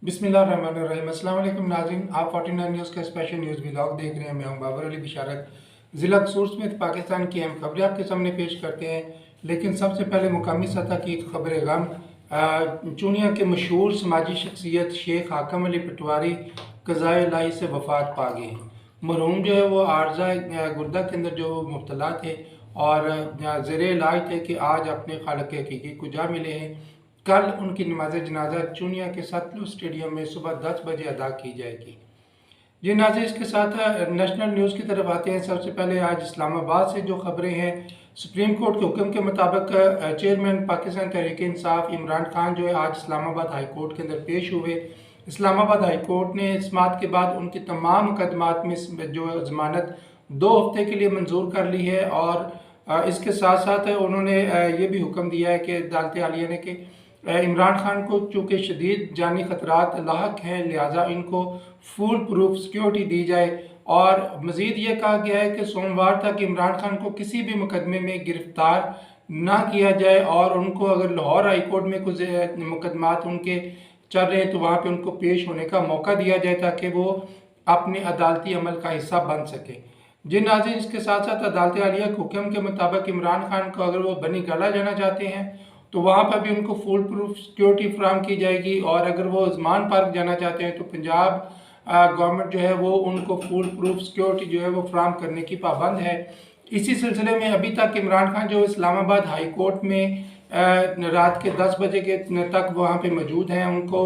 बिस्मिल्लाहिर्रहमानिर्रहीम। अस्सलाम वालेकुम नाज़रीन, आप 49 न्यूज़ का स्पेशल न्यूज़ व्लॉग देख रहे हैं। मैं हूं बाबर अली बिशारत। ज़िला कसूर समेत पाकिस्तान की अहम खबरें आपके सामने पेश करते हैं, लेकिन सबसे पहले मुकामी सतह की एक खबर गम। चूनिया के मशहूर समाजी शख्सियत शेख हाकम अली पटवारी क़ज़ाए इलाही से वफ़ात पा गए हैं। मरहूम जो है वो आर्जा गुर्दा के अंदर जो मुब्तला थे और ज़ेरे इलाज थे कि आज अपने खालिक हकीकी को जा मिले हैं। कल उनकी नमाज जनाजा चूनिया के सतलुज स्टेडियम में सुबह 10 बजे अदा की जाएगी। जी नाज़रीन, इसके साथ नेशनल न्यूज़ की तरफ आते हैं। सबसे पहले आज इस्लामाबाद से जो खबरें हैं, सुप्रीम कोर्ट के हुक्म के मुताबिक चेयरमैन पाकिस्तान तहरीक इंसाफ इमरान खान जो है आज इस्लामाबाद हाई कोर्ट के अंदर पेश हुए। इस्लामाबाद हाई कोर्ट ने समाअत के बाद उनकी तमाम मुकदमात में जो ज़मानत 2 हफ्ते के लिए मंजूर कर ली है और इसके साथ साथ उन्होंने ये भी हुक्म दिया है कि अदालत आलिया ने कि इमरान खान को चूँकि शदीद जानी खतरात लाक हैं, लिहाजा इनको फुल प्रूफ सिक्योरिटी दी जाए। और मज़ीद ये कहा गया है कि सोमवार तक इमरान खान को किसी भी मुकदमे में गिरफ्तार ना किया जाए और उनको अगर लाहौर हाई कोर्ट में कुछ मुकदमात उनके चल रहे हैं तो वहाँ पे उनको पेश होने का मौका दिया जाए ताकि वो अपने अदालती अमल का हिस्सा बन सके। जी नाज़रीन, इसके साथ साथ अदालत आलिया के हुक्म के मुताबिक इमरान खान को अगर वो बनी गला जाना चाहते हैं तो वहाँ पर भी उनको फुल प्रूफ सिक्योरिटी फ्राहम की जाएगी और अगर वो उस्मान पार्क जाना चाहते हैं तो पंजाब गवर्नमेंट जो है वो उनको फुल प्रूफ सिक्योरिटी जो है वो फ्राहम करने की पाबंद है। इसी सिलसिले में अभी तक इमरान खान जो इस्लामाबाद हाई कोर्ट में रात के 10 बजे के तक वहाँ पे मौजूद हैं। उनको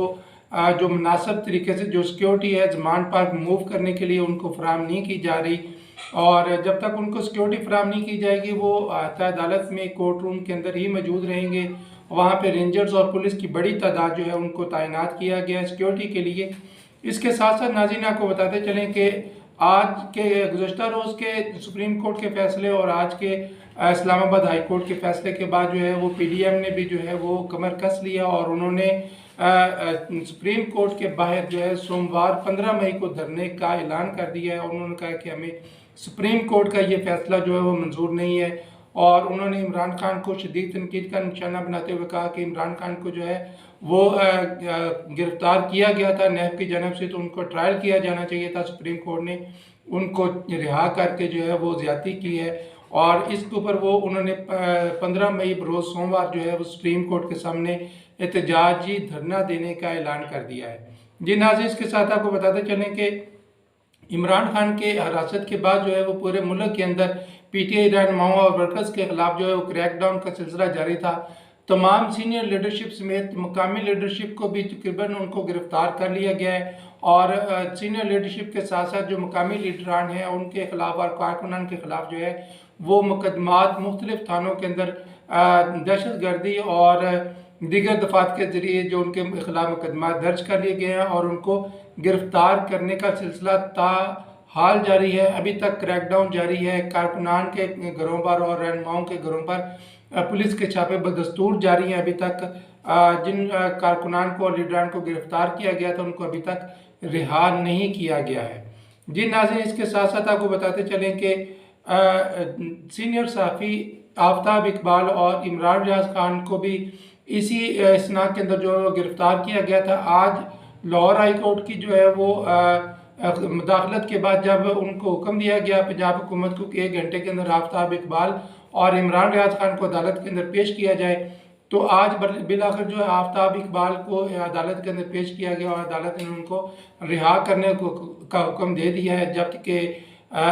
जो मुनासिब तरीके से जो सिक्योरिटी है ज़मान पार्क मूव करने के लिए उनको फ्राहम नहीं की जा रही और जब तक उनको सिक्योरिटी फ्राहम नहीं की जाएगी वो अदालत में कोर्ट रूम के अंदर ही मौजूद रहेंगे। वहाँ पे रेंजर्स और पुलिस की बड़ी तादाद जो है उनको तैनात किया गया है सिक्योरिटी के लिए। इसके साथ साथ नाज़रीन आपको बताते चलें कि आज के गुज़श्ता रोज़ के सुप्रीम कोर्ट के फैसले और आज के इस्लामाबाद हाई कोर्ट के फैसले के बाद जो है वो PDM ने भी जो है वो कमर कस लिया और उन्होंने सुप्रीम कोर्ट के बाहर जो है सोमवार 15 मई को धरने का ऐलान कर दिया है और उन्होंने कहा कि हमें सुप्रीम कोर्ट का ये फैसला जो है वो मंजूर नहीं है। और उन्होंने इमरान खान को शदीद तनकीद का निशाना बनाते हुए कहा कि इमरान खान को जो है वो गिरफ्तार किया गया था नैब की जानब से, तो उनको ट्रायल किया जाना चाहिए था। सुप्रीम कोर्ट ने उनको रिहा करके जो है वो ज़्यादती की है और इसके ऊपर वो उन्होंने 15 मई बरोज़ सोमवार जो है वो सुप्रीम कोर्ट के सामने एहतजाजी धरना देने का ऐलान कर दिया है। जी नाज़रीन, इसके साथ आपको बताते चलें कि इमरान खान के हिरासत के बाद जो है वो पूरे मुल्क के अंदर PTI रहनुमाओं और वर्कर्स के खिलाफ जो है वो क्रैकडाउन का सिलसिला जारी था। तमाम सीनियर लीडरशिप समेत मुकामी लीडरशिप को भी तकरीबन उनको गिरफ्तार कर लिया गया है और सीनियर लीडरशिप के साथ साथ जो मुकामी लीडरान हैं उनके खिलाफ और कारकुनान के खिलाफ जो है वो मुकदमात मुख्तलिफ थानों के अंदर दहशत गर्दी और दीगर दफात के ज़रिए जो उनके खिलाफ मुकदमा दर्ज कर लिए गए हैं और उनको गिरफ्तार करने का सिलसिला हाल जारी है। अभी तक क्रैकडाउन जारी है। कारकुनान के घरों पर और रहनुमाओं के घरों पर पुलिस के छापे बदस्तूर जारी हैं। अभी तक जिन कारकुनान को और लीडरान को गिरफ्तार किया गया था उनको अभी तक रिहा नहीं किया गया है। जी नाज़रीन, इसके साथ साथ आपको बताते चलें कि सीनियर सहाफ़ी आफ्ताब इकबाल और इमरान रियाज खान को भी इसी इसनाद के अंदर जो गिरफ्तार किया गया था। आज लाहौर हाई कोर्ट की जो है वो मुदाखलत के बाद जब उनको हुक्म दिया गया पंजाब हुकूमत को कि 1 घंटे के अंदर आफ्ताब इकबाल और इमरान रियाज खान को अदालत के अंदर पेश किया जाए, तो आज बिलाखिर जो है आफ्ताब इकबाल को अदालत के अंदर पेश किया गया और अदालत ने उनको रिहा करने का हुक्म दे दिया है, जबकि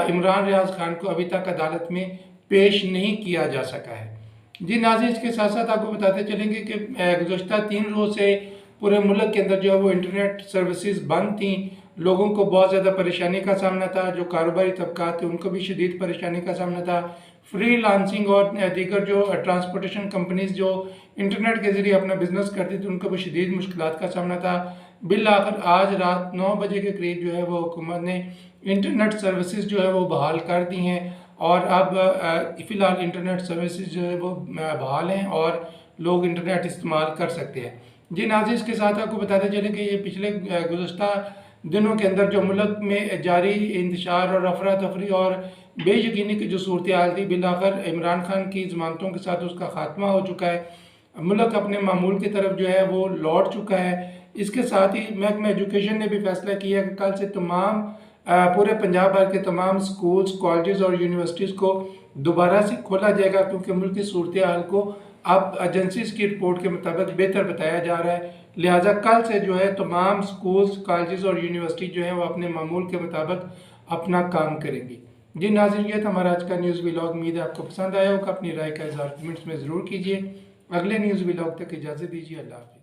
इमरान रियाज खान को अभी तक अदालत में पेश नहीं किया जा सका है। जी नाज़रीन, इसके साथ साथ आपको बताते चलेंगे कि गुज़श्ता 3 रोज़ से पूरे मुल्क के अंदर जो है वो इंटरनेट सर्विसेज बंद थी। लोगों को बहुत ज़्यादा परेशानी का सामना था। जो कारोबारी तबका थे उनको भी शदीद परेशानी का सामना था। फ्रीलांसिंग और दीगर जो ट्रांसपोर्टेशन कंपनीज जो इंटरनेट के ज़रिए अपना बिजनेस करती थी उनको भी शदीद मुश्किलात का सामना था। बिलाखिर आज रात 9 बजे के करीब जो है वो हुकूमत ने इंटरनेट सर्विसेज जो है वो बहाल कर दी हैं और अब फ़िलहाल इंटरनेट सर्विसेज जो है वो बहाल हैं और लोग इंटरनेट इस्तेमाल कर सकते हैं। जी नाज़रीन, इसके साथ आपको बताते चलें कि ये पिछले गुज़श्ता दिनों के अंदर जो मुल्क में जारी इंतशार और अफरा तफरी और बेयकीनी की जो सूरत हाल थी, बिलाखिर इमरान खान की ज़मानतों के साथ उसका खात्मा हो चुका है। मुल्क अपने मामूल की तरफ जो है वो लौट चुका है। इसके साथ ही महकमा एजुकेशन ने भी फैसला किया कि कल से तमाम पूरे पंजाब भर के तमाम स्कूल्स, कॉलेजेस और यूनिवर्सिटीज़ को दोबारा से खोला जाएगा, क्योंकि मुल्क की सूरत हाल को अब एजेंसीज की रिपोर्ट के मुताबिक बेहतर बताया जा रहा है। लिहाजा कल से जो है तमाम स्कूल्स, कॉलेजेस और यूनिवर्सिटी जो है वो अपने मामूल के मुताबिक अपना काम करेंगी। जी नाज़रीन, ये था हमारा आज का न्यूज़ व्लॉग। उम्मीद है आपको पसंद आया होगा। अपनी राय का इज़हार कमेंट्स में ज़रूर कीजिए। अगले न्यूज़ व्लॉग तक इजाज़त दीजिए। अल्लाह हाफ़िज़।